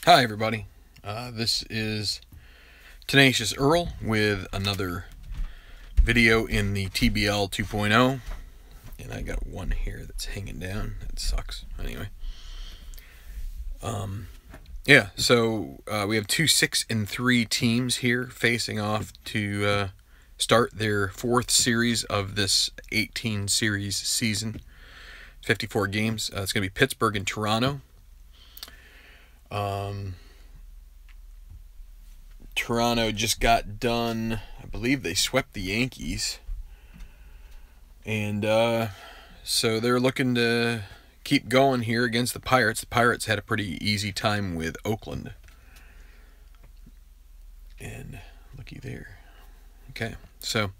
Hi everybody, this is Tenacious Earl with another video in the TBL 2.0, and I got one here that's hanging down. That sucks. Anyway, so we have two 6-3 teams here facing off to start their fourth series of this 18 series season, 54 games. It's going to be Pittsburgh and Toronto. Toronto just got done, I believe they swept the Yankees, and so they're looking to keep going here against the Pirates. The Pirates had a pretty easy time with Oakland, and looky there. Okay, so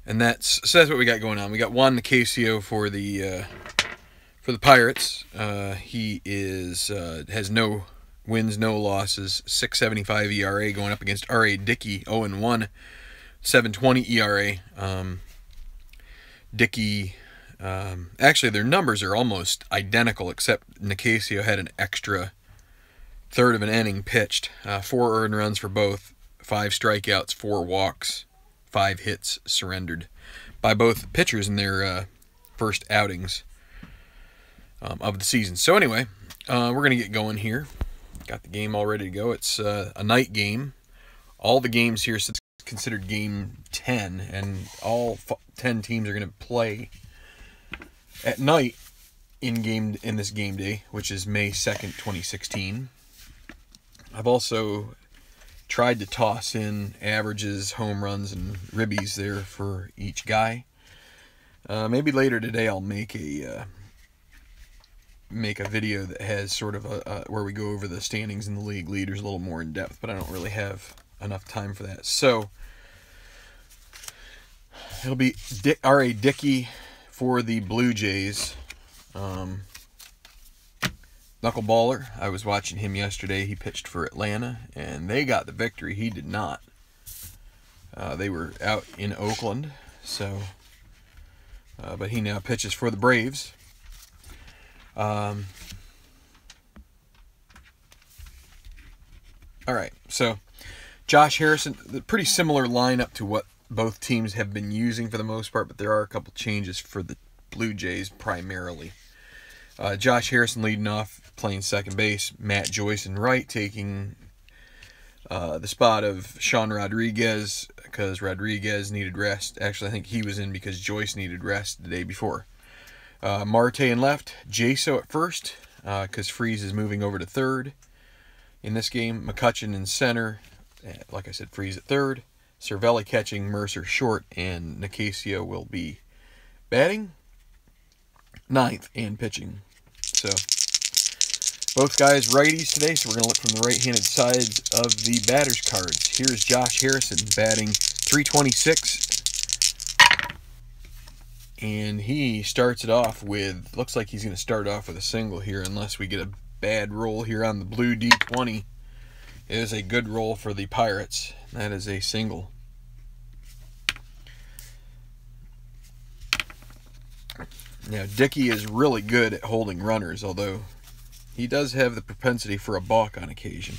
that's what we got going on. We got Juan Nicasio for the Pirates. He has no wins, no losses, 6.75 ERA, going up against R.A. Dickey, 0-1, 7.20 ERA. Dickey, actually their numbers are almost identical, except Nicasio had an extra third of an inning pitched. 4 earned runs for both, 5 strikeouts, 4 walks, 5 hits surrendered by both pitchers in their first outings of the season. So anyway, we're going to get going here. Got the game all ready to go. It's a night game. All the games here, so it's considered game 10, and all 10 teams are going to play at night in this game day, which is May 2nd, 2016. I've also tried to toss in averages, home runs, and ribbies there for each guy. Maybe later today I'll make a video that has sort of where we go over the standings in the league leaders a little more in depth, but I don't really have enough time for that. So it'll be R.A. Dickey for the Blue Jays. Knuckleballer, I was watching him yesterday. He pitched for Atlanta, and they got the victory. He did not. They were out in Oakland, so but he now pitches for the Braves. All right, so Josh Harrison, pretty similar lineup to what both teams have been using for the most part, but there are a couple changes for the Blue Jays primarily. Josh Harrison leading off, playing second base. Matt Joyce in right, taking the spot of Sean Rodriguez, because Rodriguez needed rest. Actually, I think he was in because Joyce needed rest the day before. Marte in left, Jaso at first, because Freeze is moving over to third in this game. McCutchen in center, like I said, Freeze at third. Cervelli catching, Mercer short, and Nicasio will be batting ninth and pitching. So both guys righties today, so we're going to look from the right-handed sides of the batter's cards. Here's Josh Harrison batting .326. And he starts it off with, looks like he's going to start off with a single here unless we get a bad roll here on the blue D20. It is a good roll for the Pirates. That is a single. Now, Dickey is really good at holding runners, although he does have the propensity for a balk on occasion.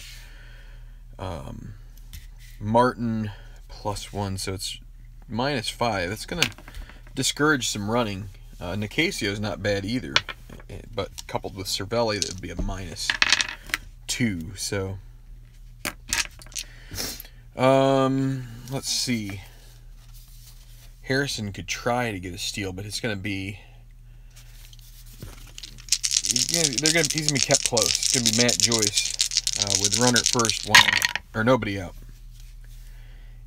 Martin +1, so it's -5. That's going to discourage some running. Nicasio is not bad either, but coupled with Cervelli, that would be a -2. So, let's see. Harrison could try to get a steal, but it's going to be he's going to be kept close. It's going to be Matt Joyce with runner at first, one out, or nobody out,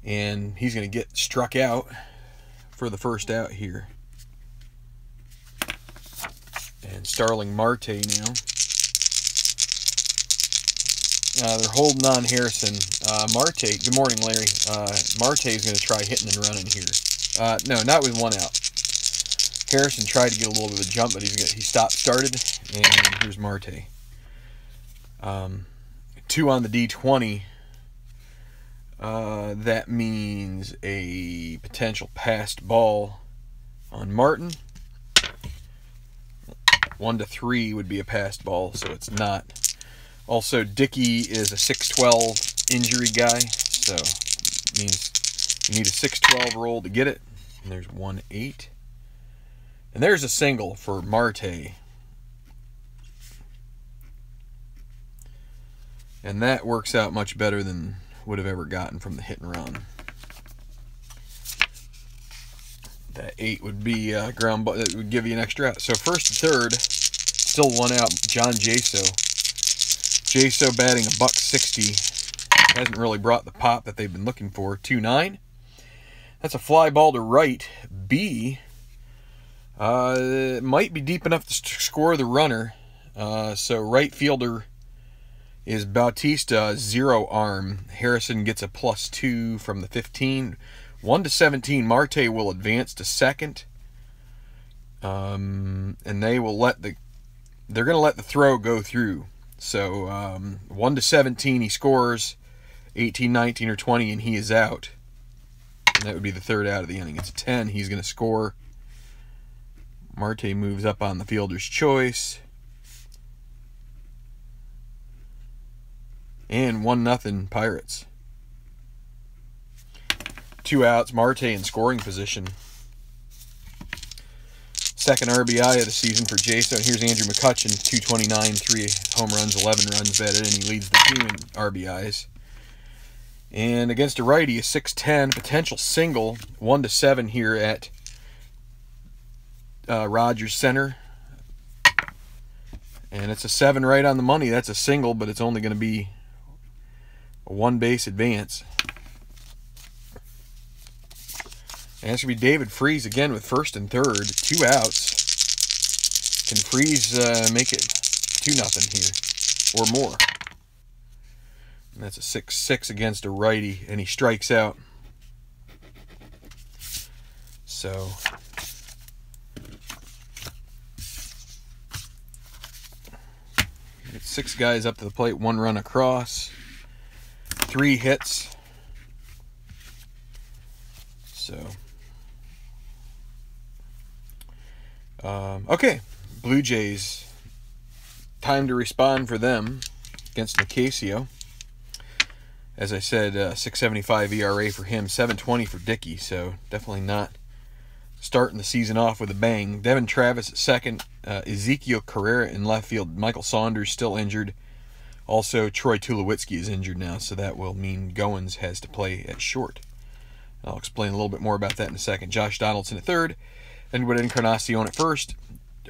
and he's going to get struck out for the first out here. And Starling Marte now. They're holding on Harrison. Marte, good morning, Larry. Marte is going to try hitting and running here. No, not with one out. Harrison tried to get a little bit of a jump, but he started, and here's Marte. 2 on the D20. That means a potential passed ball on Martin. 1-3 would be a passed ball, so it's not. Also, Dickey is a 612 injury guy, so it means you need a 612 roll to get it. And there's 1-8. And there's a single for Marte. And that works out much better than would have ever gotten from the hit and run. That 8 would be ground ball. That would give you an extra out. So first and third, still one out. John Jaso. Jaso batting $160. Hasn't really brought the pop that they've been looking for. 2-9. That's a fly ball to right. B. It might be deep enough to score the runner. So right fielder is Bautista, 0 arm. Harrison gets a +2 from the 15. 1-17. Marte will advance to second. And they will they're going to let the throw go through. So 1-17, he scores. 18, 19, or 20, and he is out. And that would be the third out of the inning. It's a 10. He's going to score. Marte moves up on the fielder's choice. And 1-0 Pirates. 2 outs. Marte in scoring position. Second RBI of the season for Jason. Here's Andrew McCutchen, 229, 3 home runs, 11 runs batted, and he leads the team in RBIs. And against a righty, a 6-10 potential single, 1-7 here at Rogers Center. And it's a 7 right on the money. That's a single, but it's only going to be a 1-base advance. And it's going to be David Freese again with first and third. 2 outs. Can Freese make it 2-0 here or more? And that's a 6-6 against a righty, and he strikes out. So it's 6 guys up to the plate, 1 run across, 3 hits. So okay, Blue Jays, time to respond for them against Nicasio. As I said, 6.75 ERA for him, 7.20 for Dickey, so definitely not starting the season off with a bang. Devin Travis at second, Ezekiel Carrera in left field, Michael Saunders still injured. Also, Troy Tulowitzki is injured now, so that will mean Goins has to play at short. I'll explain a little bit more about that in a second. Josh Donaldson at third, Edward Encarnacion at first,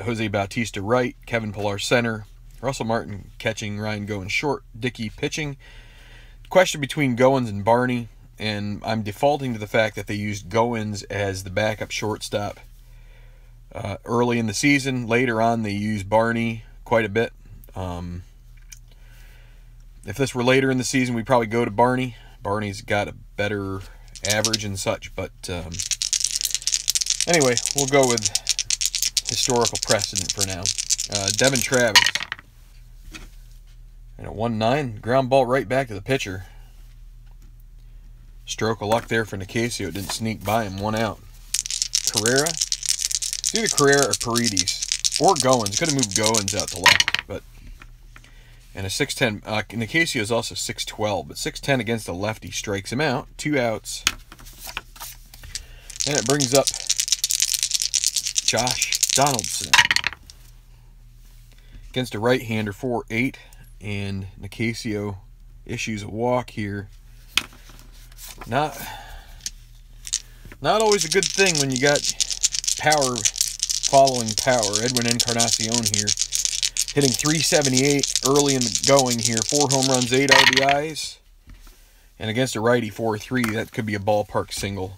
Jose Bautista right, Kevin Pillar center, Russell Martin catching, Ryan Goins short, Dickey pitching. Question between Goins and Barney, and I'm defaulting to the fact that they used Goins as the backup shortstop early in the season. Later on, they used Barney quite a bit. If this were later in the season, we'd probably go to Barney. Barney's got a better average and such, but anyway, we'll go with historical precedent for now. Devin Travis. And at 1-9, ground ball right back to the pitcher. Stroke of luck there for Nicasio. It didn't sneak by him. 1 out. Carrera. It's either Carrera or Paredes. Or Goins. Could have moved Goins out to left. But and a 6'10". Nicasio is also 6'12", but 6'10" against the lefty strikes him out. 2 outs. And it brings up Josh Donaldson. Against a right-hander, 4-8. And Nicasio issues a walk here. Not always a good thing when you got power following power. Edwin Encarnacion here, hitting .378 early in the going here. 4 home runs, 8 RBIs. And against a righty, 4-3. That could be a ballpark single.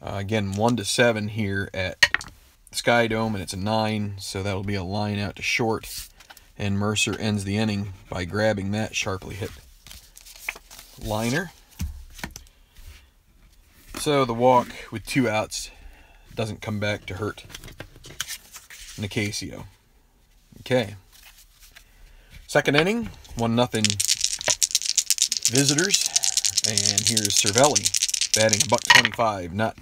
Again, 1-7 here at Sky Dome, and it's a 9. So that'll be a line out to short. And Mercer ends the inning by grabbing that sharply hit liner. So the walk with 2 outs doesn't come back to hurt Nicasio. Okay. Second inning, 1-0 visitors. And here's Cervelli batting $125. Not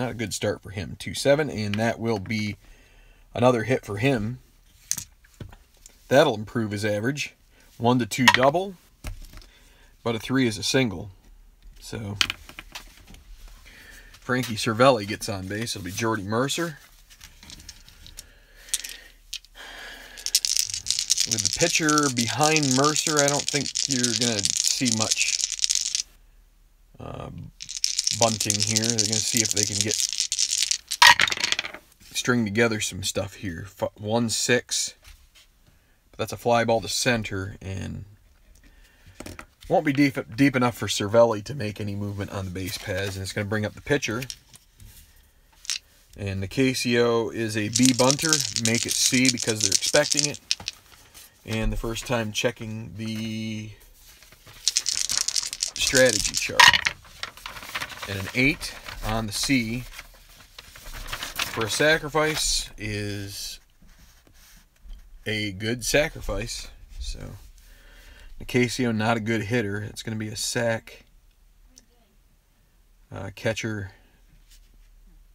a good start for him. 2-7, and that will be another hit for him. That'll improve his average. 1 to 2 double, but a 3 is a single. So Frankie Cervelli gets on base. It'll be Jordy Mercer. With the pitcher behind Mercer, I don't think you're going to see much bunting here. They're going to see if they can string together some stuff here. 1-6, but that's a fly ball to center, and won't be deep enough for Cervelli to make any movement on the base paths, and it's going to bring up the pitcher. And Nicasio is a B bunter, make it C because they're expecting it. And the first time checking the strategy chart. And an 8 on the C for a sacrifice is a good sacrifice. So Nicasio, not a good hitter. It's going to be a sack. Catcher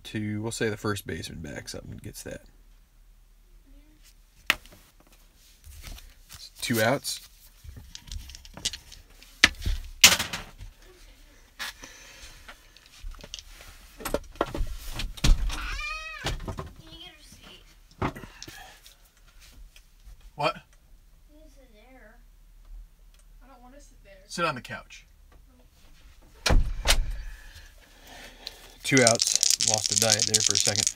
to, we'll say the first baseman backs up and gets that. 2 outs. What? You can sit there. I don't want to sit there. Sit on the couch. 2 outs. Lost a diet there for a second.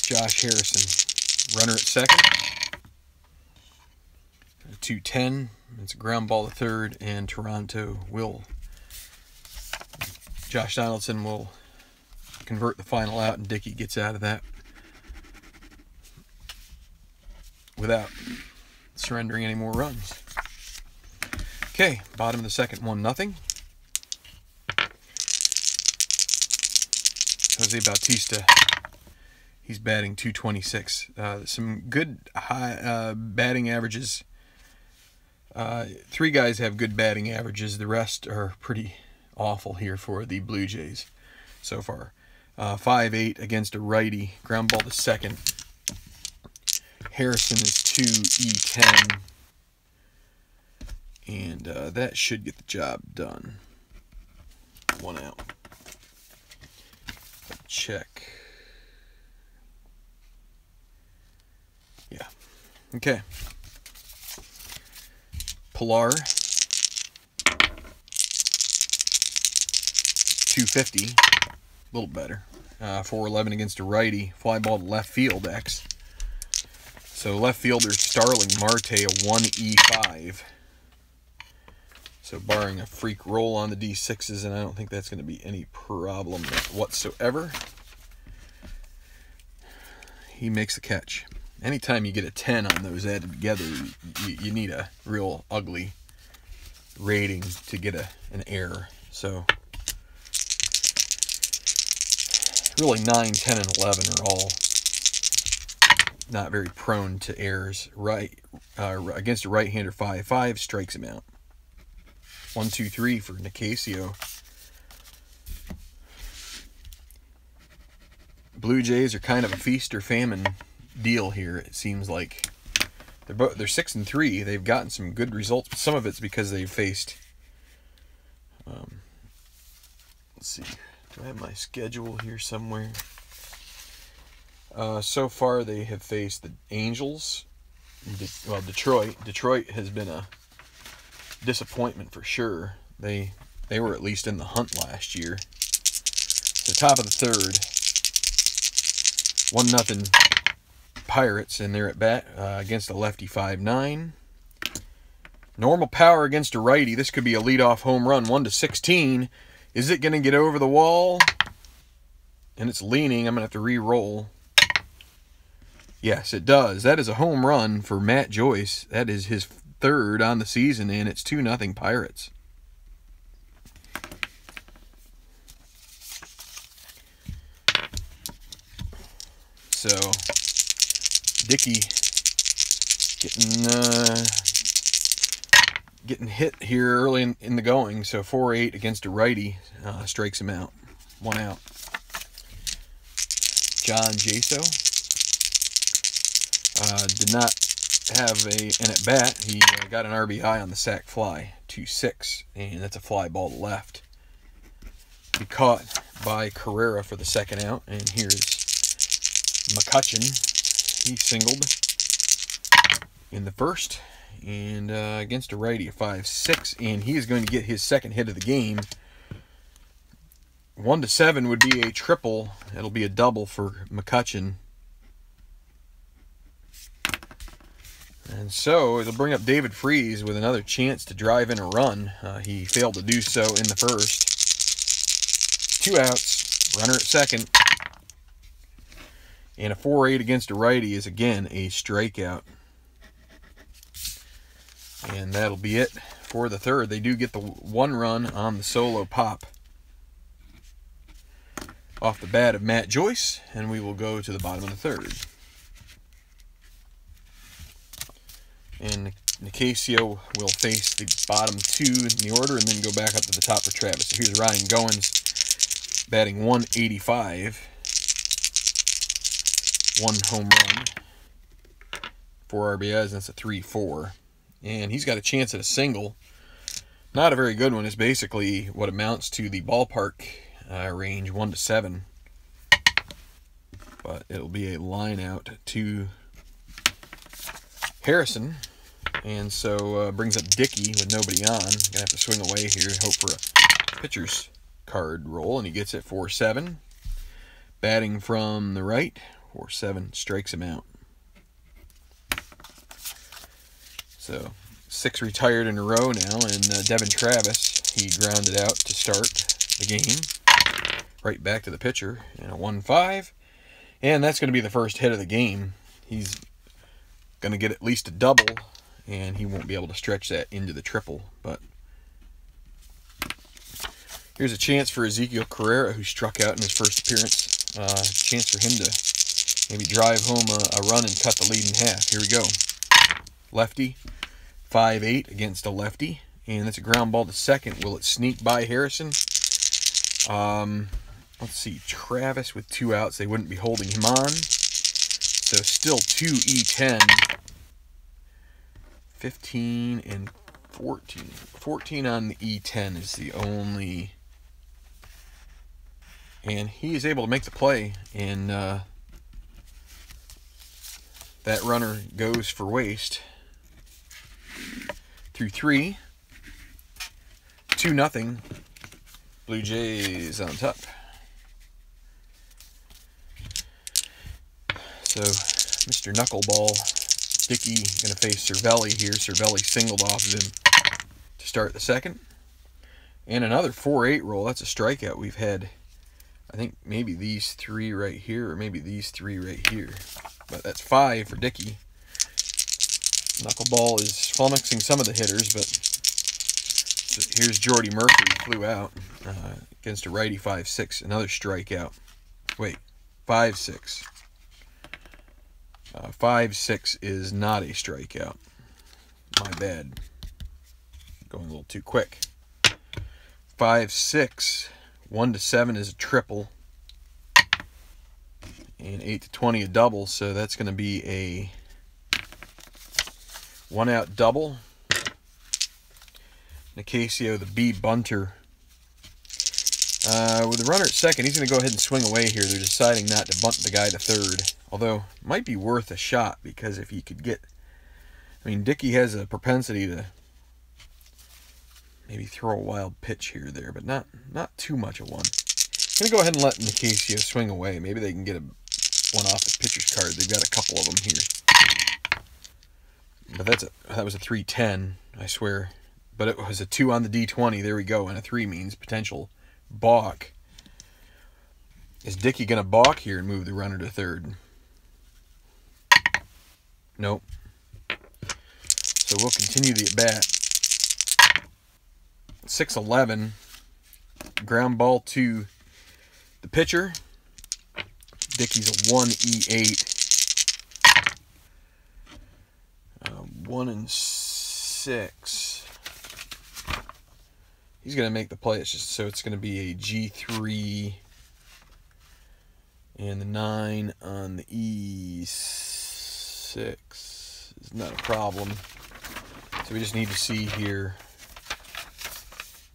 Josh Harrison, runner at second. 2-10. It's a ground ball to third, and Toronto will. Josh Donaldson will convert the final out, and Dickey gets out of that without surrendering any more runs. Okay, bottom of the second, 1-0. Jose Bautista, he's batting .226. Some good high batting averages. 3 guys have good batting averages. The rest are pretty awful here for the Blue Jays so far. 5-8 against a righty. Ground ball to second. Harrison is 2-10. And that should get the job done. 1 out. Check. Yeah. Okay. Pilar, 250, a little better. 4-11 against a righty. Fly ball to left field, X. So left fielder Starling Marte, a 1E5. So barring a freak roll on the D6s, and I don't think that's going to be any problem whatsoever, he makes the catch. Anytime you get a 10 on those added together, you need a real ugly rating to get an error. So really 9, 10, and 11 are all not very prone to errors. Against a right-hander, 5-5 strikes him out. 1-2-3 for Nicasio. Blue Jays are kind of a feast or famine deal here. It seems like they're 6-3. They've gotten some good results, but some of it's because they've faced. Let's see. Do I have my schedule here somewhere? So far, they have faced the Angels. Detroit. Detroit has been a disappointment for sure. They were at least in the hunt last year. The top of the third. 1-0 Pirates, and they're at bat against a lefty, 5-9. Normal power against a righty. This could be a leadoff home run, 1-16. Is it going to get over the wall? And it's leaning. I'm going to have to re-roll. Yes, it does. That is a home run for Matt Joyce. That is his third on the season, and it's 2-0 Pirates. So Dickey getting hit here early in the going. So 4-8 against a righty strikes him out. 1 out. John Jaso did not have an at bat. He got an RBI on the sac fly, 2-6, and that's a fly ball to left. Be caught by Carrera for the second out, and here's McCutcheon. He singled in the first, and against a righty, a 5-6, and he is going to get his second hit of the game. 1-7 would be a triple. It'll be a double for McCutcheon. And so it'll bring up David Freese with another chance to drive in a run. He failed to do so in the first. 2 outs, runner at second. And a 4-8 against a righty is again a strikeout. And that'll be it for the third. They do get the 1 run on the solo pop off the bat of Matt Joyce, and we will go to the bottom of the third. And Nicasio will face the bottom 2 in the order and then go back up to the top for Travis. So here's Ryan Goins batting 185. 1 home run, 4 RBIs, and that's a 3-4. And he's got a chance at a single. Not a very good one. It's basically what amounts to the ballpark range, 1-7. But it'll be a line out to Harrison. And so brings up Dickey with nobody on. Going to have to swing away here, hope for a pitcher's card roll. And he gets it 4-7. Batting from the right, 4-7 strikes him out. So 6 retired in a row now. And Devin Travis, he grounded out to start the game. Right back to the pitcher. And a 1-5. And that's going to be the first hit of the game. He's going to get at least a double, and he won't be able to stretch that into the triple. But here's a chance for Ezekiel Carrera, who struck out in his first appearance. Chance for him to maybe drive home a run and cut the lead in half. Here we go. Lefty, 5-8 against a lefty, and that's a ground ball to second. Will it sneak by Harrison? Let's see, Travis with 2 outs. They wouldn't be holding him on. So still 2 E10. 15 and 14. 14 on the E10 is the only. And he is able to make the play. And that runner goes for waste. Through 3. 2-0. Blue Jays on top. So, Mr. Knuckleball, Dickey going to face Cervelli here. Cervelli singled off of him to start the second. And another 4-8 roll. That's a strikeout. We've had, I think, maybe these 3 right here, or maybe these 3 right here. But that's 5 for Dickey. Knuckleball is flummoxing some of the hitters, but so here's Jordy Mercury, flew out against a righty, 5-6. Another strikeout. Wait, 5-6. 5-6 is not a strikeout. My bad. Going a little too quick. 5-6. 1-7 is a triple. And 8-20 a double. So that's going to be a 1-out double. Nicasio, the B bunter. With the runner at second, he's going to go ahead and swing away here. They're deciding not to bunt the guy to third. Although, might be worth a shot, because if he could get... I mean, Dickey has a propensity to maybe throw a wild pitch here or there, but not too much of one. I'm going to go ahead and let Nicasio swing away. Maybe they can get one off the pitcher's card. They've got a couple of them here. But that was a 3-10, I swear. But it was a 2 on the D20. There we go. And a 3 means potential balk. Is Dickey going to balk here and move the runner to third? Nope. So we'll continue the at-bat. 6-11. Ground ball to the pitcher. Dickey's a 1E8. 1-6. He's going to make the play. So it's going to be a G3 and the 9 on the E6. is not a problem. So we just need to see here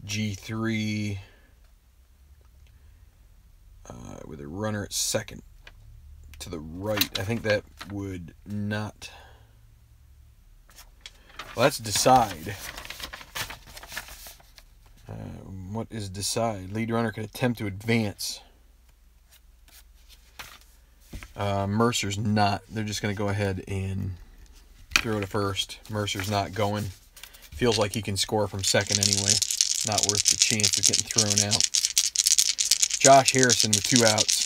G3 with a runner at second to the right. I think that would not. Well, that's decide. What is decide? Lead runner can attempt to advance. Mercer's not. They're just going to go ahead and throw to first. Mercer's not going. Feels like he can score from second anyway. Not worth the chance of getting thrown out. Josh Harrison with 2 outs.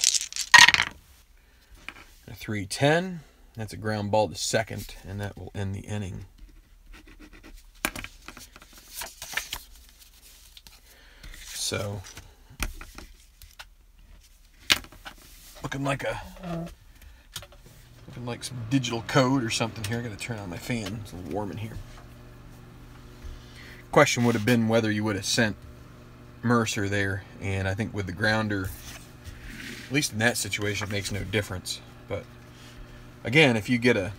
A 3-10. That's a ground ball to second, and that will end the inning. So, looking like some digital code or something here. I got to turn on my fan. It's a little warm in here. Question would have been whether you would have sent Mercer there, and I think with the grounder, at least in that situation, it makes no difference. But again, if you get a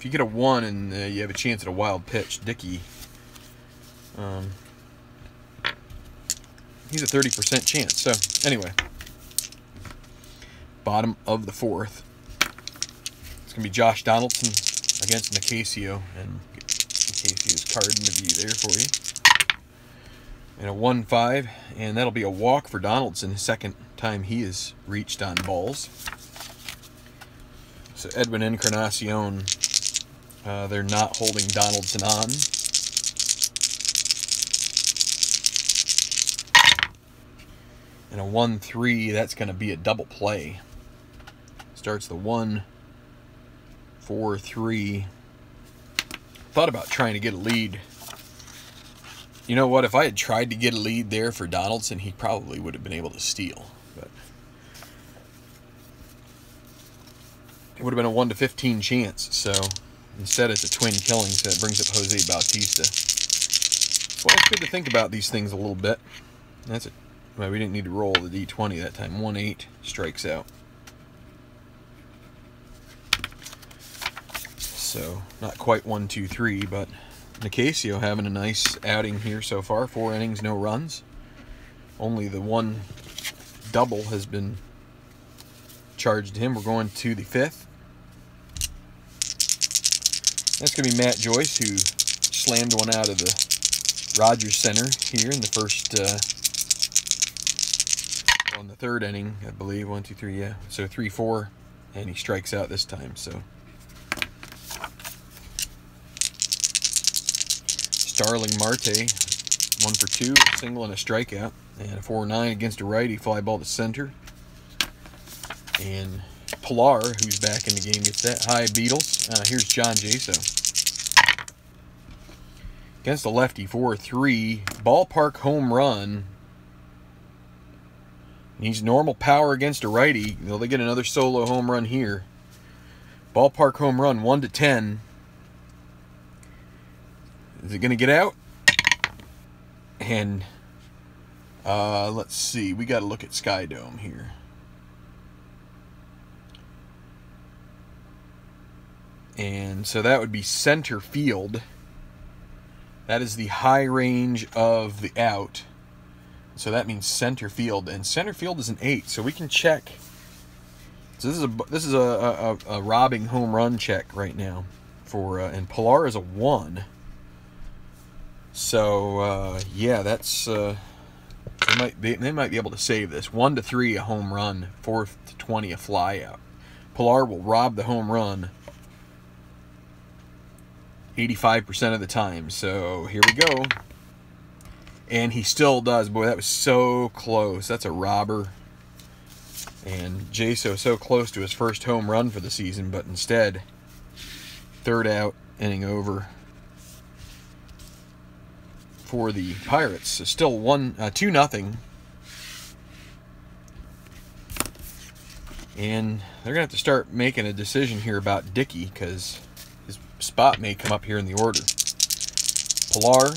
1 and you have a chance at a wild pitch, Dickey, he's a 30% chance. So anyway, bottom of the 4th. It's going to be Josh Donaldson against Nicasio, and Nicasio's card in the view there for you. And a 1-5, and that'll be a walk for Donaldson, the second time he has reached on balls. So Edwin Encarnacion, they're not holding Donaldson on. And a 1-3, that's going to be a double play. Starts the 1-4-3. Thought about trying to get a lead. You know what? If I had tried to get a lead there for Donaldson, he probably would have been able to steal. But it would have been a 1-15 chance. So instead, it's a twin killing, so that brings up Jose Bautista. So it's good to think about these things a little bit. That's it. Well, we didn't need to roll the D20 that time. 1-8 strikes out. So not quite 1-2-3, but Nicasio having a nice outing here so far. 4 innings, no runs. Only the 1 double has been charged to him. We're going to the 5th. That's going to be Matt Joyce, who slammed one out of the Rogers Center here in the first, on the 3rd inning, I believe. 1, 2, 3, yeah. So 3-4, and he strikes out this time. So Starling Marte, 1 for 2, a single and a strikeout, and a 4-9 against a righty, fly ball to center. And Pilar, who's back in the game, gets that. Hi, Beatles. Here's John Jaso. Against the lefty, 4-3, ballpark home run. He's normal power against a righty. Will they get another solo home run here? Ballpark home run, 1-10. Is it going to get out? And let's see. We got to look at Sky Dome here. And so that would be center field. That is the high range of the out. So that means center field, and center field is an 8. So we can check. So this is a robbing home run check right now for and Pilar is a 1. So yeah, that's they might be able to save this. 1-3 a home run, 4-20 a fly out. Pilar will rob the home run 85% of the time. So here we go. And he still does. Boy, that was so close. That's a robber. And Jaso so close to his first home run for the season, but instead, 3rd out, inning over for the Pirates. So still 2-0. And they're going to have to start making a decision here about Dickey, because his spot may come up here in the order. Pilar.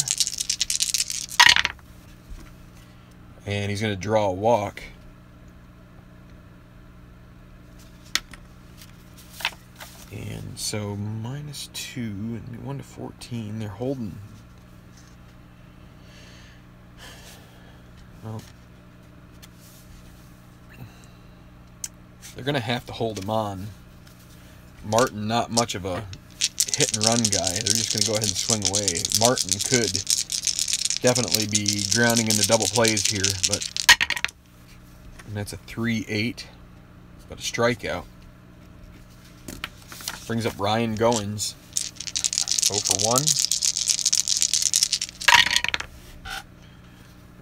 And he's going to draw a walk. And So -2 and 1 to 14. They're holding. Well, they're going to have to hold him on. Martin, not much of a hit and run guy. They're just going to go ahead and swing away. Martin could definitely be drowning into double plays here, but and that's a 3-8, but a strikeout. Brings up Ryan Goins, 0 for 1.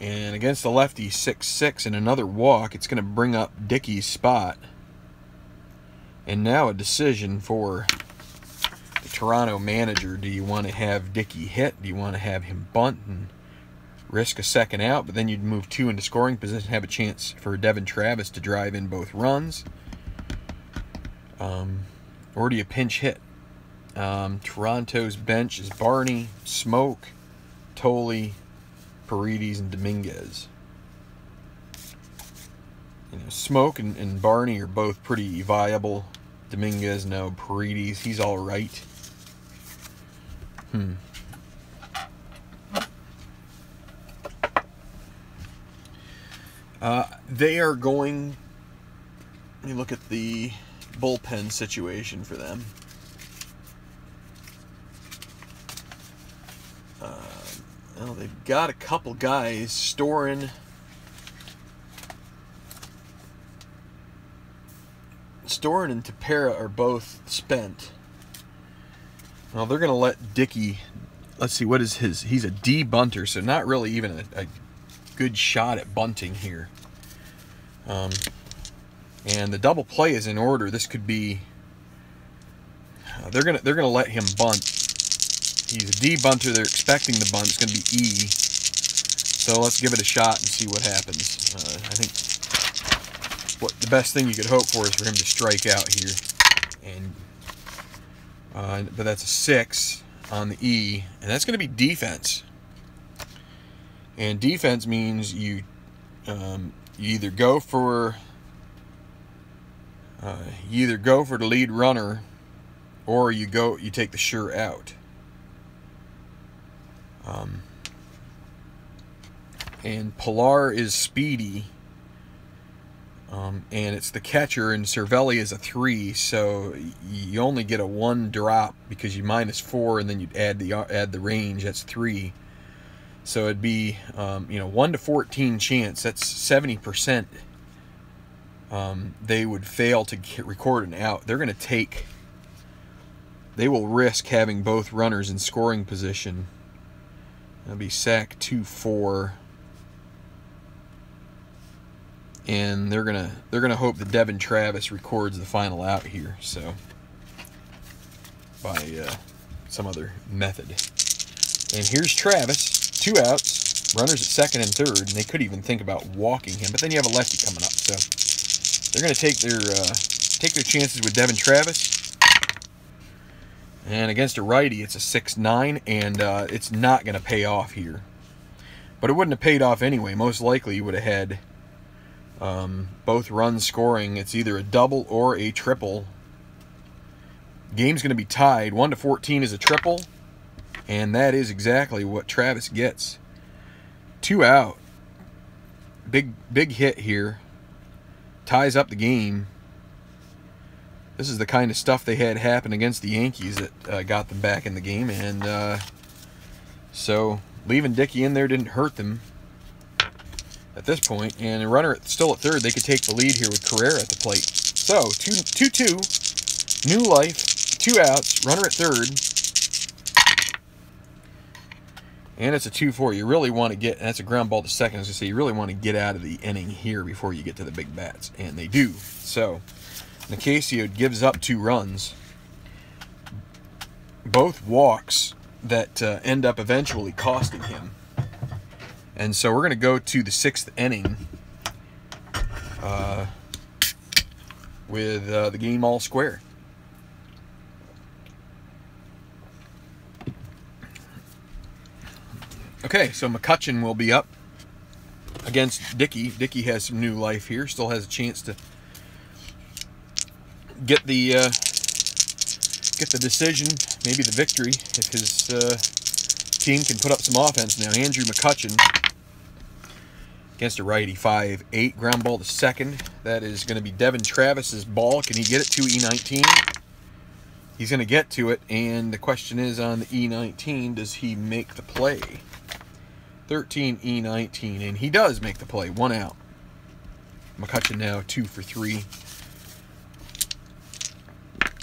And against the lefty, 6-6 and another walk. It's going to bring up Dickey's spot. And now a decision for the Toronto manager. Do you want to have Dickey hit? Do you want to have him bunt and risk a second out, but then you'd move 2 into scoring position, have a chance for Devin Travis to drive in both runs? Or do you pinch hit? Toronto's bench is Barney, Smoke, Tolley, Paredes, and Dominguez. You know, Smoke and Barney are both pretty viable. Dominguez, no. Paredes, he's all right. They are going. Let me look at the bullpen situation for them. Well, they've got a couple guys. Storin and Tepera are both spent. Well, they're going to let Dickey. Let's see, what is his? He's a D bunter, so not really even a good shot at bunting here. And the double play is in order. This could be. They're gonna let him bunt. He's a D bunter. They're expecting the bunt. It's gonna be E. So let's give it a shot and see what happens. I think the best thing you could hope for is for him to strike out here. And but that's a 6 on the E, and that's gonna be defense. And defense means you either go for the lead runner, or you take the sure out. And Pilar is speedy, and it's the catcher, and Cervelli is a 3, so you only get a 1 drop because you -4, and then you'd add the range. That's 3. So it'd be 1 to 14 chance. That's 70%. They would fail to record an out. They're going to take. They will risk having both runners in scoring position. That'll be sack 2-4, and they're gonna hope that Devin Travis records the final out here. So by some other method. And here's Travis, 2 outs, runners at second and third, and they could even think about walking him. But then you have a lefty coming up, so they're going to take their chances with Devin Travis. And against a righty, it's a 6-9, and it's not going to pay off here. But it wouldn't have paid off anyway. Most likely you would have had both runs scoring. It's either a double or a triple. Game's going to be tied. 1 to 14 is a triple, and that is exactly what Travis gets. 2 out. Big hit here. Ties up the game. This is the kind of stuff they had happen against the Yankees that got them back in the game, and so leaving Dickey in there didn't hurt them at this point. And a runner still at third, they could take the lead here with Carrera at the plate. So 2-2, new life, 2 outs, runner at third, and it's a 2-4. You really want to get, and that's a ground ball to second. As I say, you really want to get out of the inning here before you get to the big bats, and they do. So Nicasio gives up 2 runs, both walks that end up eventually costing him. And so we're going to go to the 6th inning with the game all square. Okay, so McCutchen will be up against Dickey. Dickey has some new life here, still has a chance to get the get the decision, maybe the victory, if his team can put up some offense now. Andrew McCutcheon against a righty, 5-8. Ground ball to second. That is going to be Devin Travis's ball. Can he get it to E19? He's going to get to it, and the question is on the E19, does he make the play? 13 E19, and he does make the play. 1 out. McCutcheon now 2 for 3.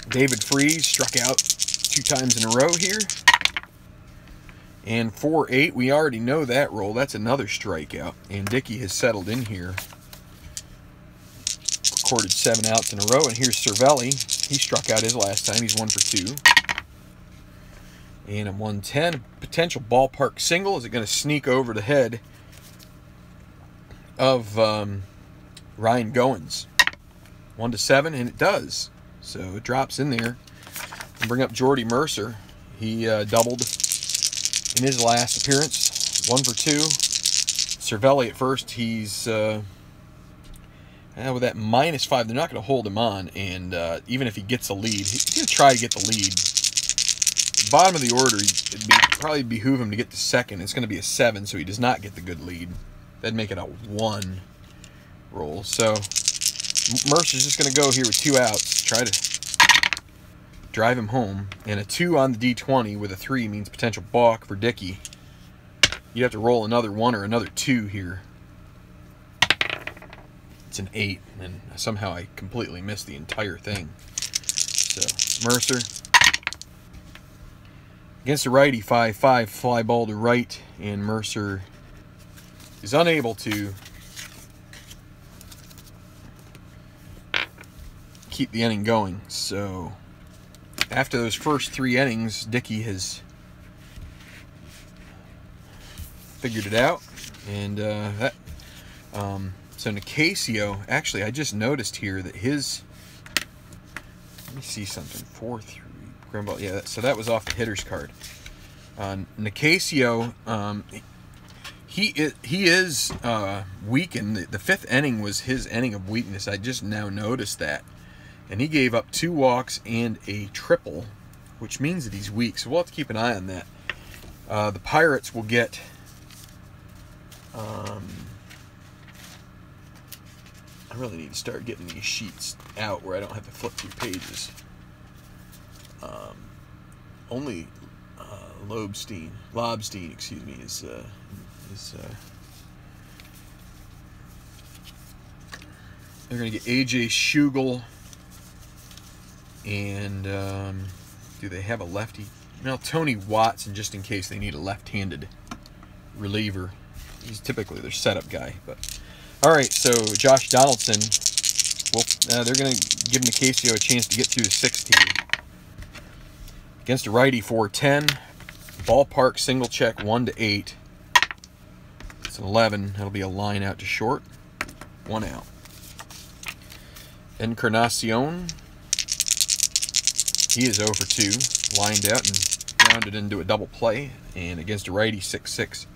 David Freese struck out 2 times in a row here. And 4-8, we already know that roll. That's another strikeout. And Dickey has settled in here. Recorded 7 outs in a row. And here's Cervelli. He struck out his last time. He's 1 for 2. And a 110. Potential ballpark single. Is it going to sneak over the head of Ryan Goins? 1-7, and it does. So it drops in there. And bring up Jordy Mercer. He doubled in his last appearance. 1 for 2. Cervelli at first. He's with that -5. They're not going to hold him on. And even if he gets a lead, he's going to try to get the lead. The bottom of the order, it'd probably behoove him to get to second. It's going to be a 7, so he does not get the good lead. That'd make it a 1 roll. So Mercer's just going to go here with 2 outs. Try to drive him home. And a 2 on the D20 with a 3 means potential balk for Dickey. You have to roll another 1 or another 2 here. It's an 8, and somehow I completely missed the entire thing. So Mercer against the righty, 5-5, fly ball to right, and Mercer is unable to keep the inning going. So after those first 3 innings, Dickey has figured it out, and so Nicasio, actually, I just noticed here that his, let me see something, 4-3 ground ball. Yeah, so that was off the hitter's card. Nicasio, he is weakened. The 5th inning was his inning of weakness. I just now noticed that. And he gave up 2 walks and a triple, which means that he's weak. So we'll have to keep an eye on that. The Pirates will get I really need to start getting these sheets out where I don't have to flip through pages. Only Lobstein, excuse me, is they're going to get AJ Schugel, and do they have a lefty? No, Tony Watson, just in case they need a left-handed reliever. He's typically their setup guy, but all right. So Josh Donaldson, well, they're going to give Nicasio a chance to get through the 16 against a righty, 4-10. Ballpark single check, 1-8. It's an 11. That'll be a line out to short. 1 out. Encarnacion, he is 0 for 2. Lined out and grounded into a double play. And against a righty, 6-6.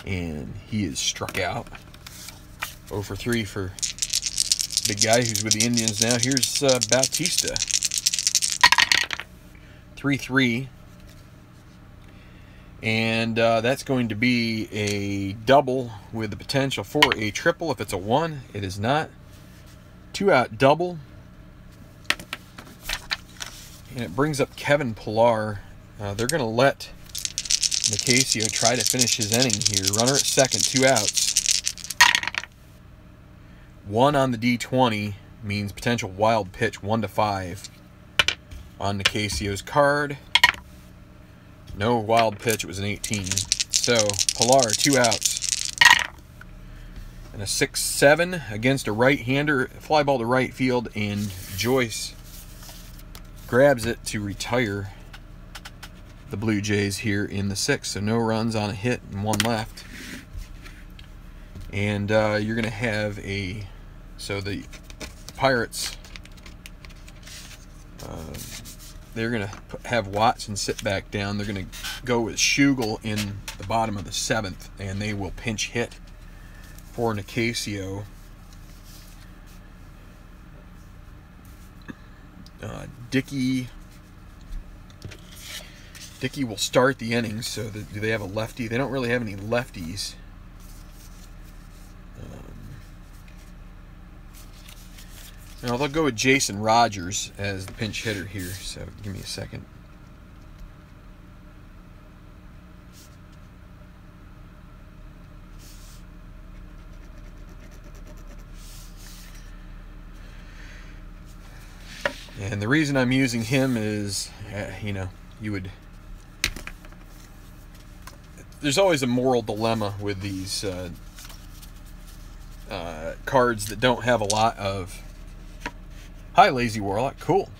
And he is struck out. 0 for 3 for big guy who's with the Indians now. Here's Bautista. 3-3. And that's going to be a double with the potential for a triple. If it's a 1, it is not. 2-out double. And it brings up Kevin Pillar. They're going to let Nicasio try to finish his inning here. Runner at second, 2 outs. 1 on the D20 means potential wild pitch, 1-5 on Nicasio's card. No wild pitch, it was an 18. So, Pillar, 2 outs. And a 6-7 against a right-hander. Fly ball to right field, and Joyce grabs it to retire the Blue Jays here in the 6th. So no runs on a hit and 1 left. And you're going to have a... So the Pirates, they're going to have Watson sit back down. They're going to go with Schugel in the bottom of the 7th, and they will pinch hit for Nicasio. Dickey Dickey will start the innings. So do they have a lefty? They don't really have any lefties. Now they'll go with Jason Rogers as the pinch hitter here. So give me a second. And the reason I'm using him is, you know, there's always a moral dilemma with these cards that don't have a lot of. Hi, Lazy Warlock. Cool.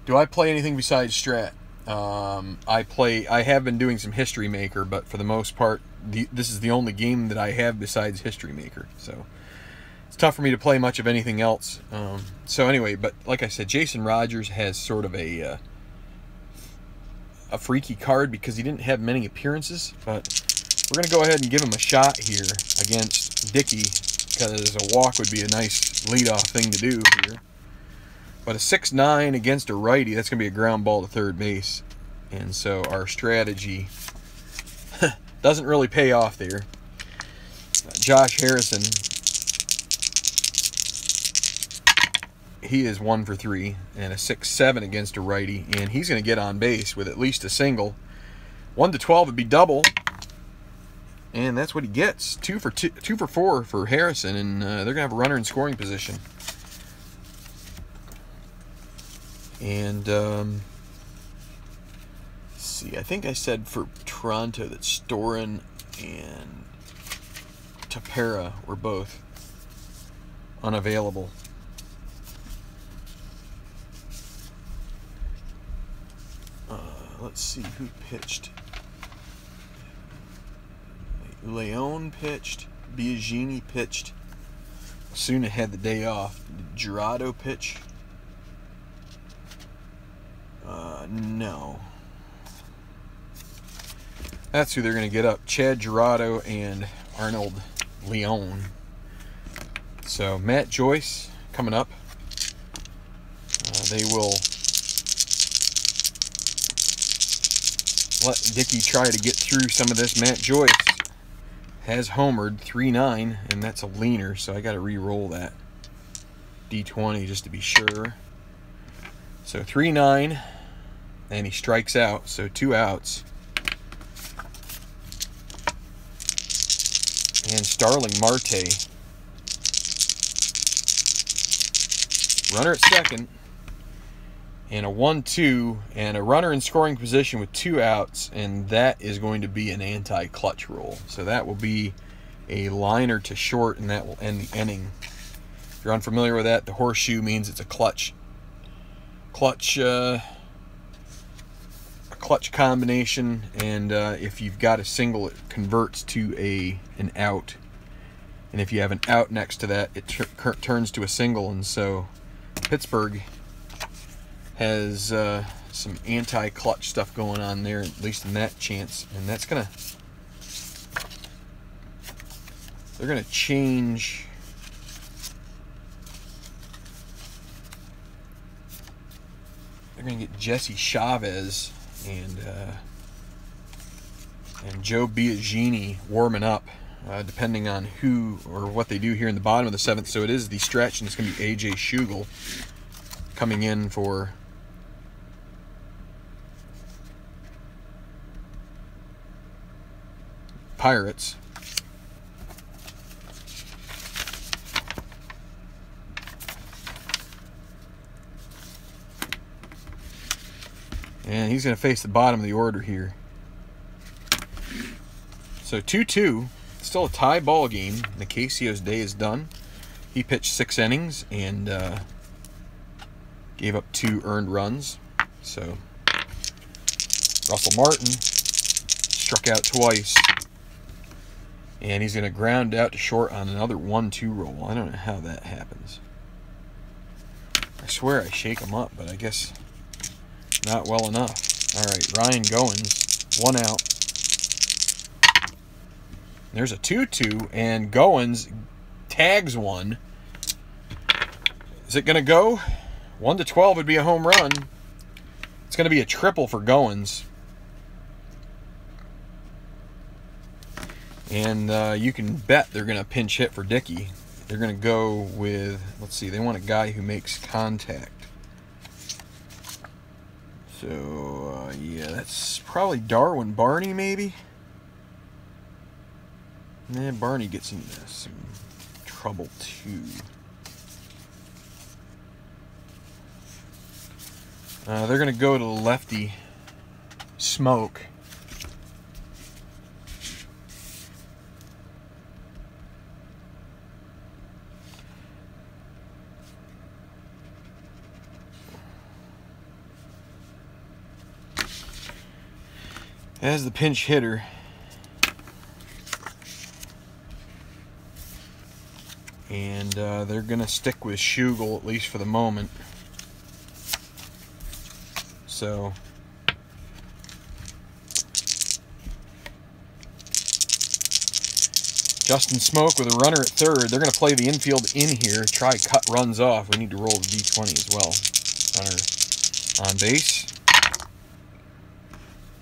Do I play anything besides Strat? I have been doing some History Maker, but for the most part, this is the only game that I have besides History Maker. So it's tough for me to play much of anything else. So anyway, but like I said, Jason Rogers has sort of a freaky card because he didn't have many appearances. But we're going to go ahead and give him a shot here against Dickey because a walk would be a nice leadoff thing to do here. But a 6-9 against a righty, that's going to be a ground ball to third base. And so our strategy doesn't really pay off there. Josh Harrison, he is 1 for 3 and a 6-7 against a righty, and he's going to get on base with at least a single. 1 to 12 would be double, and that's what he gets. 2 for 4 for Harrison, and they're going to have a runner in scoring position. And let's see, I think I said for Toronto that Storin and Tapera were both unavailable. Let's see who pitched. Leone pitched. Biagini pitched. Osuna had the day off. Did Gerardo pitch? No. That's who they're going to get up. Chad Gerardo and Arnold Leone. So Matt Joyce coming up. They will let Dickey try to get through some of this. Matt Joyce has homered 3-9, and that's a leaner, so I got to re-roll that D20 just to be sure. So 3-9, and he strikes out, so 2 outs. And Starling Marte, runner at second, and a 1-2, and a runner in scoring position with 2 outs, and that is going to be an anti-clutch roll. So that will be a liner to short, and that will end the inning. If you're unfamiliar with that, the horseshoe means it's a clutch combination, and if you've got a single, it converts to an out, and if you have an out next to that, it turns to a single. And so Pittsburgh has some anti-clutch stuff going on there, at least in that chance, and that's they're gonna change. They're gonna get Jesse Chavez and Joe Biagini warming up, depending on who or what they do here in the bottom of the 7th. So it is the stretch, and it's going to be A.J. Schugel coming in for Pirates. And he's going to face the bottom of the order here. So 2-2, still a tie ball game. Nicasio's day is done. He pitched 6 innings and gave up 2 earned runs. So Russell Martin struck out twice. And he's going to ground out to short on another 1-2 roll. I don't know how that happens. I swear I shake him up, but I guess not well enough. All right, Ryan Goins, 1 out. There's a 2-2, and Goins tags one Is it going to go? 1 to 12 would be a home run. It's going to be a triple for Goins. And you can bet they're going to pinch hit for Dickey. They're going to go with, let's see, they want a guy who makes contact. So, yeah, that's probably Darwin Barney, maybe? Nah, Barney gets into some trouble, too. They're going to go to the lefty, Smoke. As the pinch hitter. And they're going to stick with Schugel, at least for the moment. So, Justin Smoke with a runner at third. They're going to play the infield in here, try cut runs off. We need to roll the D20 as well. Runner on base.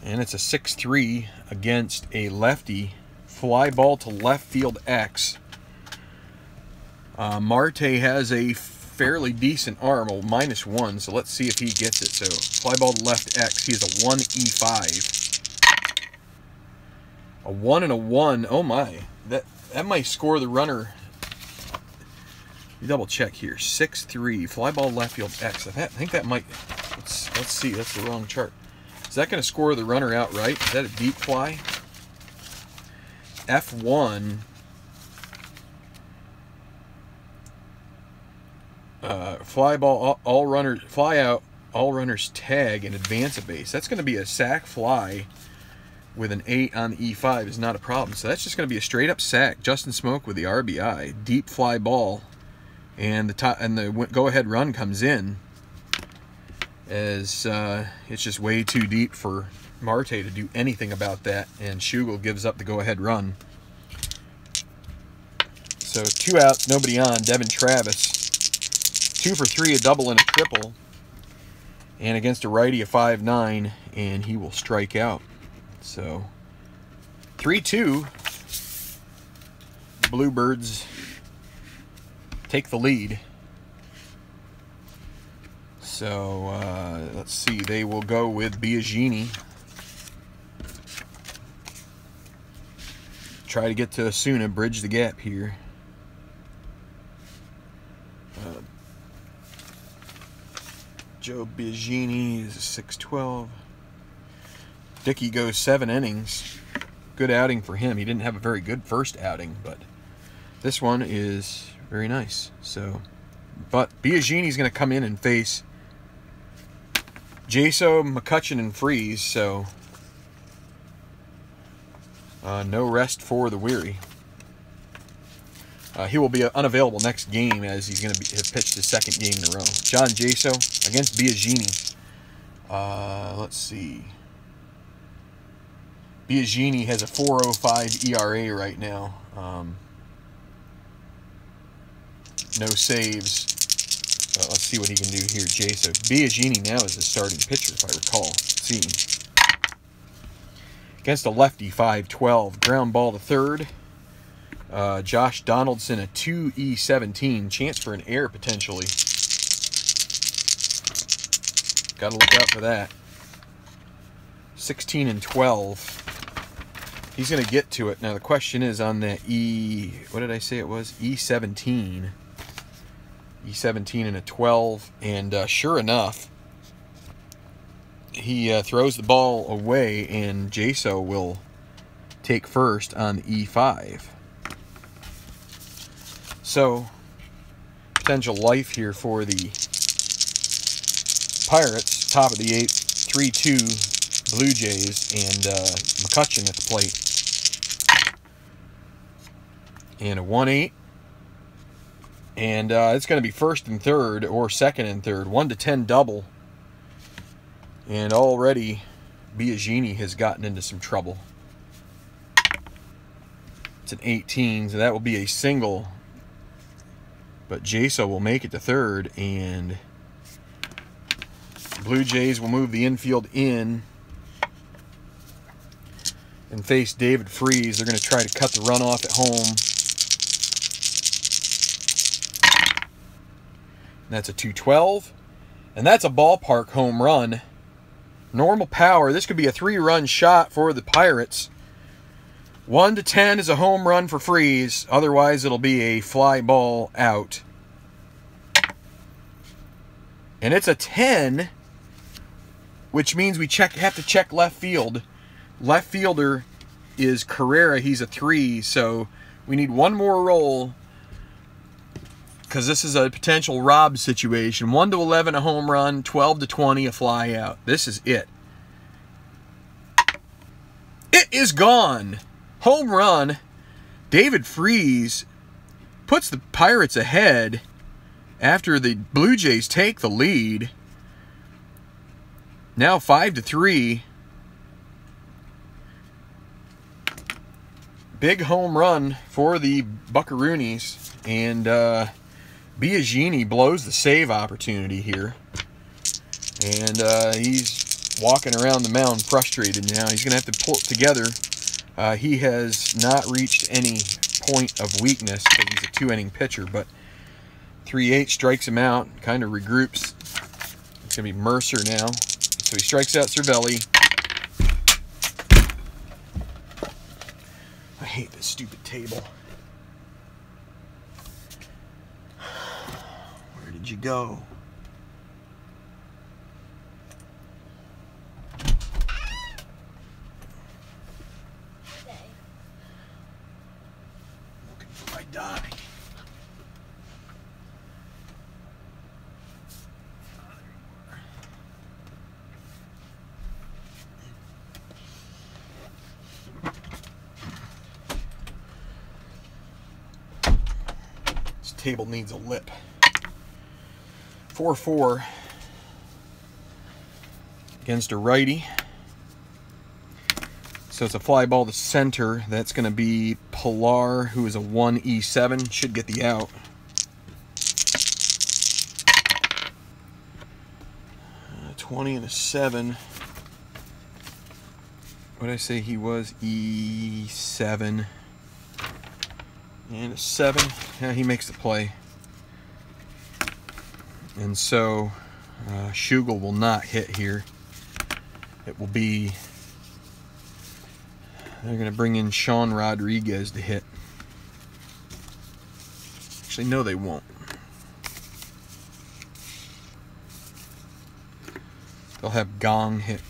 And it's a 6-3 against a lefty. Fly ball to left field X. Marte has a fairly decent arm, well, -1, so let's see if he gets it. So, fly ball to left X, he has a 1E5. A 1 and a 1, oh my. That might score the runner. Double check here, 6-3, fly ball left field X. I think that might, let's see, that's the wrong chart. Is that going to score the runner outright? Is that a deep fly? F1. Fly ball, all runners, fly out, all runners tag and advance a base. That's going to be a sac fly with an 8 on the E5 is not a problem. So that's just going to be a straight up sac. Justin Smoke with the RBI, deep fly ball, and the go ahead run comes in. As it's just way too deep for Marte to do anything about that, and Schugel gives up the go-ahead run. So 2 outs, nobody on. Devin Travis, 2 for 3, a double and a triple, and against a righty, a 5-9, and he will strike out. So 3-2, Bluebirds take the lead. So, let's see, they will go with Biagini. Try to get to Osuna, bridge the gap here. Joe Biagini is a 6-12. Dickey goes 7 innings. Good outing for him. He didn't have a very good first outing, but this one is very nice. So, but Biagini's going to come in and face Jaso, McCutcheon, and Freeze, so no rest for the weary. He will be unavailable next game as he's going to have pitched his 2nd game in a row. John Jaso against Biagini. Let's see. Biagini has a 4.05 ERA right now. No saves. Let's see what he can do here, Jaso. Biagini now is the starting pitcher, if I recall seeing. Against a lefty, 5-12. Ground ball to third. Josh Donaldson, a 2E17. Chance for an error, potentially. Got to look out for that. 16 and 12. He's going to get to it. Now, the question is on that what did I say it was? E17. E17 and a 12, and sure enough, he throws the ball away, and Jaso will take first on the E5. So, potential life here for the Pirates, top of the 8th, 3-2 Blue Jays, and McCutcheon at the plate. And a 1-8. And it's going to be 1st and 3rd or 2nd and 3rd. 1 to 10 double. And already Biagini has gotten into some trouble. It's an 18, so that will be a single But Jaso will make it to third, and Blue Jays will move the infield in and face David Freese. They're going to try to cut the run off at home. And that's a 212. And that's a ballpark home run. Normal power. This could be a 3-run shot for the Pirates. 1 to 10 is a home run for Freese. Otherwise, it'll be a fly ball out. And it's a 10, which means we have to check left field. Left fielder is Carrera. He's a 3, so we need one more roll because this is a potential rob situation. 1 to 11, a home run. 12 to 20, a fly out. This is it. It is gone. Home run. David Freese puts the Pirates ahead after the Blue Jays take the lead. Now 5 to 3. Big home run for the Buckaroonies, and Biagini blows the save opportunity here, and he's walking around the mound frustrated now. He's going to have to pull it together. He has not reached any point of weakness because he's a 2-inning pitcher, but 3-8 strikes him out, kind of regroups. It's going to be Mercer now. So he strikes out Cervelli. I hate this stupid table. Where did you go? Looking for my die. Table needs a lip. 4-4 against a righty. So it's a fly ball to center. That's going to be Pilar, who is a 1E7. Should get the out. Uh, 20 and a 7. What did I say he was? E7. And a 7. Yeah, he makes the play. And so Schugel will not hit here. It will be... They're going to bring in Sean Rodriguez to hit. Actually, no, they won't. They'll have Gong hit.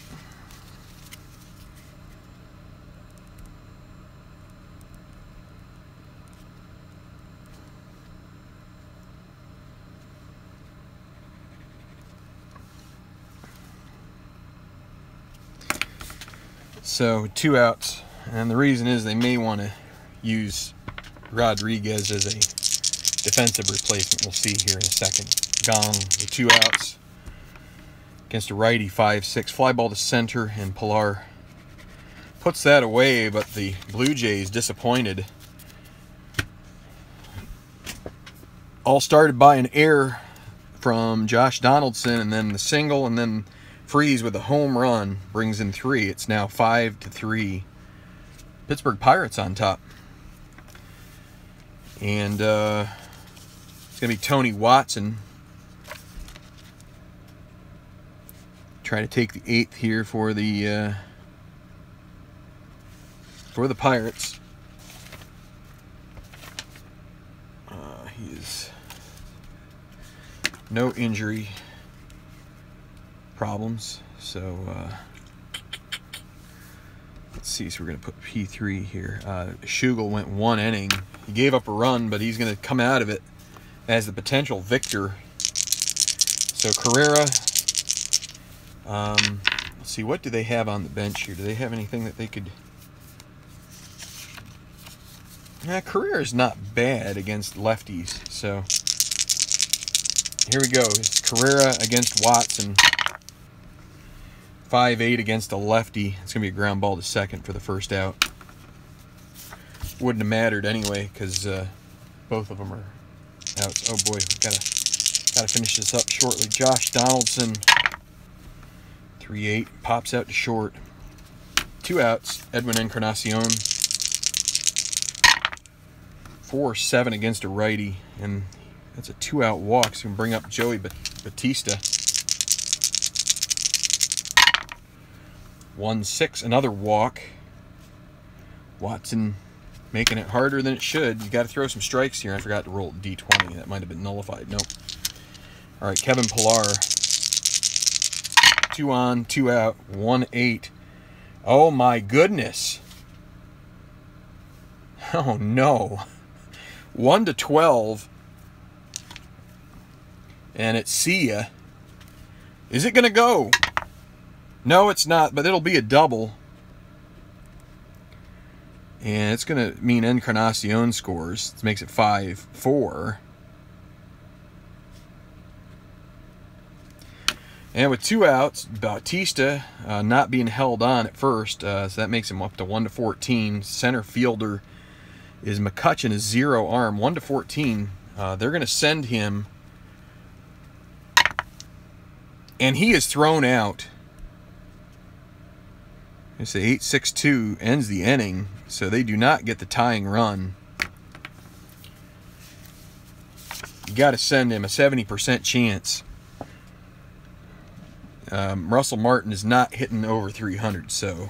So 2 outs, and the reason is they may want to use Rodriguez as a defensive replacement. We'll see here in a second. Gong, the 2 outs against a righty, 5-6. Fly ball to center, and Pilar puts that away, but the Blue Jays disappointed. All started by an error from Josh Donaldson, and then the single, and then Freese with a home run brings in 3. It's now 5 to 3. Pittsburgh Pirates on top. And it's going to be Tony Watson trying to take the 8th here for the Pirates. He is no injury problems, so let's see. So we're going to put P3 here. Schugel went 1 inning. He gave up a run, but he's going to come out of it as the potential victor. So Carrera, let's see, what do they have on the bench here? Do they have anything that they could... Carrera's not bad against lefties, so here we go. It's Carrera against Watson. 5-8 against a lefty. It's going to be a ground ball to second for the first out. Wouldn't have mattered anyway because both of them are outs. Oh boy, gotta finish this up shortly. Josh Donaldson, 3-8, pops out to short. 2 outs. Edwin Encarnacion, 4-7 against a righty, and that's a 2-out walk. So we can bring up Joey Batista. 1-6, another walk. Watson making it harder than it should. You got to throw some strikes here. I forgot to roll D20. That might have been nullified. Nope. All right, Kevin Pillar. 2 on, 2 out, 1-8. Oh my goodness. Oh no. 1-12. And it's see ya. Is it going to go? No, it's not, but it'll be a double. And it's going to mean Encarnacion scores. This makes it 5-4. And with 2 outs, Bautista not being held on at first, so that makes him up to 1-14. Center fielder is McCutcheon, a 0 arm, 1-14. They're going to send him, and he is thrown out. It's the 8-6-2 ends the inning, so they do not get the tying run. You got to send him a 70% chance. Russell Martin is not hitting over 300, so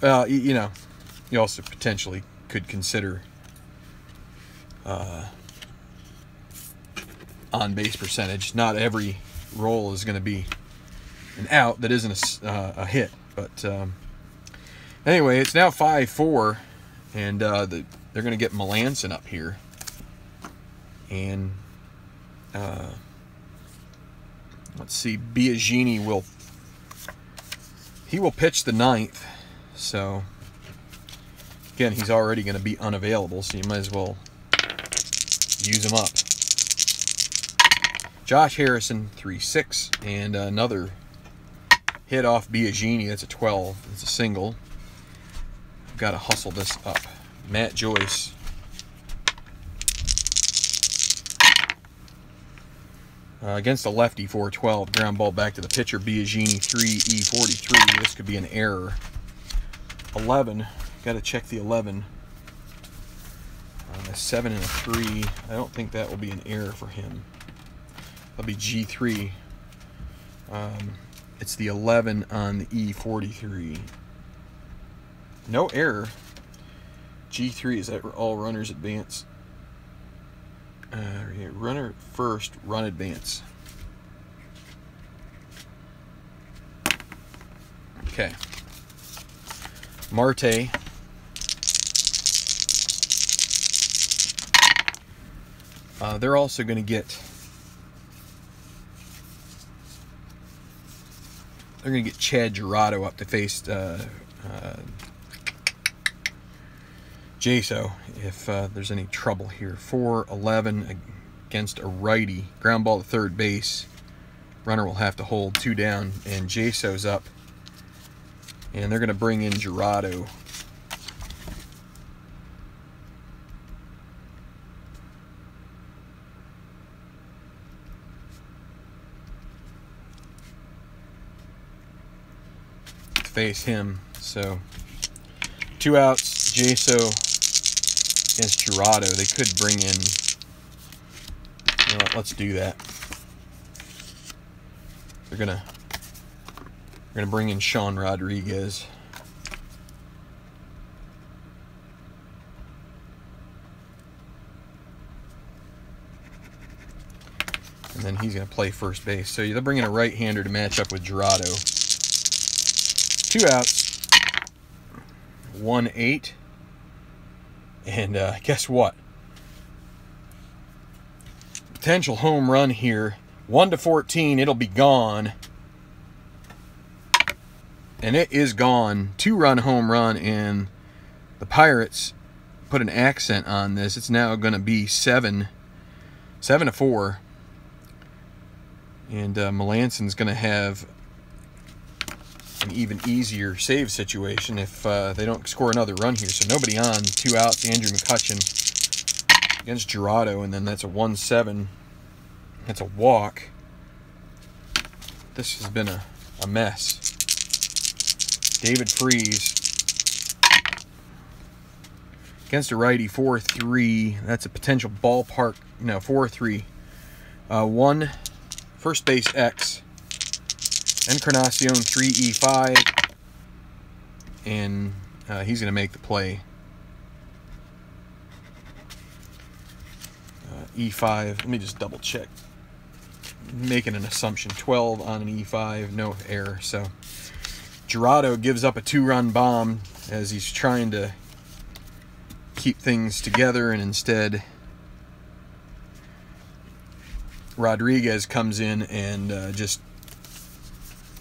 well, you know, you also potentially could consider on-base percentage. Not every roll is going to be an out that isn't a hit, but anyway, it's now 5-4, and they're going to get Melanson up here, and let's see, Biagini will pitch the 9th, so again, he's already going to be unavailable, so you might as well use him up. Josh Harrison, 3-6, and another hit off Biagini. That's a 12. It's a single. I've got to hustle this up. Matt Joyce. Against a lefty, 4-12. Ground ball back to the pitcher. Biagini, 3E43. This could be an error. 11. Got to check the 11. A 7 and a 3. I don't think that will be an error for him. That'll be G3. It's the 11 on the E43. No error. G3, is that all runners advance? Yeah, runner first, run advance. Okay. Marte. They're also going to get... They're going to get Chad Gerardo up to face Jaso if there's any trouble here. 4-11 against a righty. Ground ball to third base. Runner will have to hold 2 down, and Jaso's up. And they're going to bring in Gerardo. Face him. So 2 outs, Jaso against Gerardo. They could bring in, you know what, let's do that. They're gonna bring in Sean Rodriguez. And then he's gonna play first base. So they'll bring in a right-hander to match up with Gerardo. 2 outs, 1-8, and guess what? Potential home run here, 1-14. It'll be gone, and it is gone. 2-run home run, and the Pirates put an accent on this. It's now going to be 7-4, and Melanson's going to have an even easier save situation if they don't score another run here. So nobody on, 2 outs. Andrew McCutcheon against Gerardo, and then that's a 1-7. That's a walk. This has been a mess. David Freese against a righty, 4-3. That's a potential ballpark. No, 4-3. 1 first base X. Encarnacion 3E5. And he's going to make the play. E5. Let me just double check. Making an assumption. 12 on an E5. No error. So Gerardo gives up a 2-run bomb as he's trying to keep things together, and instead Rodriguez comes in and just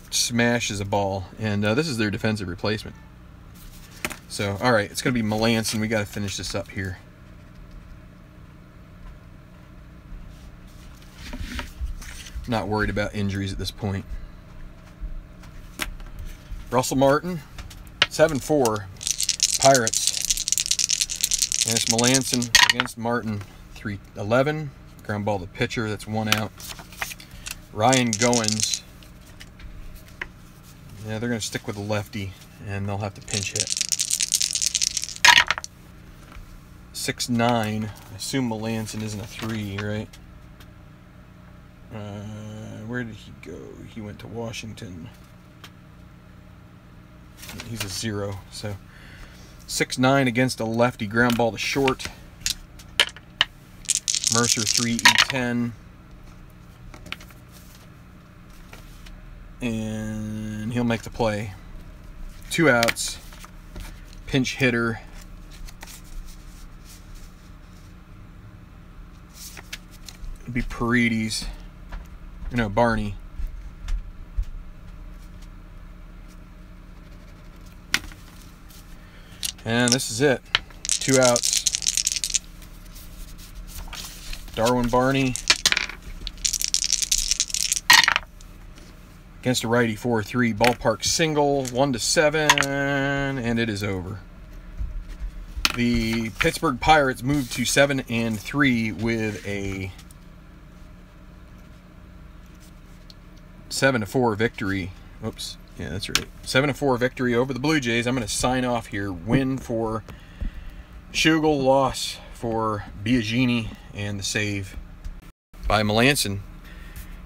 smashes a ball. And this is their defensive replacement. So, all right, it's going to be Melanson. We got to finish this up here. Not worried about injuries at this point. Russell Martin, 7-4, Pirates. And it's Melanson against Martin, 3-11. Ground ball to pitcher, that's 1 out. Ryan Goins. Yeah, they're going to stick with the lefty, and they'll have to pinch hit. 6-9. I assume Melanson isn't a 3, right? Where did he go? He went to Washington. He's a 0. So 6-9 against a lefty. Ground ball to short. Mercer 3E10. And he'll make the play. 2 outs. Pinch hitter. It'd be Paredes. No, Barney. And this is it. 2 outs. Darwin Barney against a righty, 4-3. Ballpark single, 1-7, and it is over. The Pittsburgh Pirates moved to 7-3 with a 7-4 victory. Oops. Yeah, that's right. 7-4 victory over the Blue Jays. I'm going to sign off here. Win for Schugel, loss for Biagini, and the save by Melanson.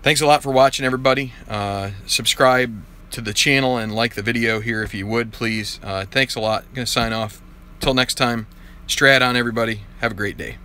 Thanks a lot for watching, everybody. Subscribe to the channel and like the video here if you would, please. Thanks a lot. I'm going to sign off. Till next time, Strat on, everybody. Have a great day.